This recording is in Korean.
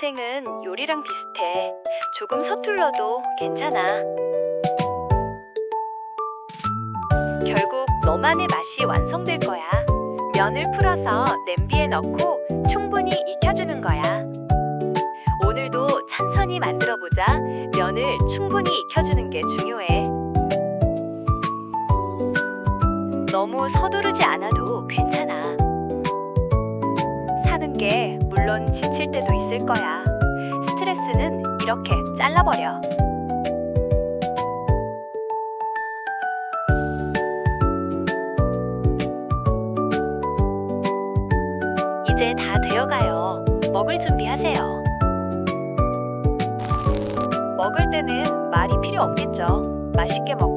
인생은 요리랑 비슷해. 조금 서툴러도 괜찮아. 결국 너만의 맛이 완성될 거야. 면을 풀어서 냄비에 넣고 충분히 익혀주는 거야. 오늘도 천천히 만들어보자. 면을 충분히 익혀주는 게 중요해. 너무 서두르지 않아도 괜찮아. 사는 게 물론 지칠 때도 있을 거야. 스트레스는 이렇게 잘라버려. 이제 다 되어가요. 먹을 준비하세요. 먹을 때는 말이 필요 없겠죠. 맛있게 먹고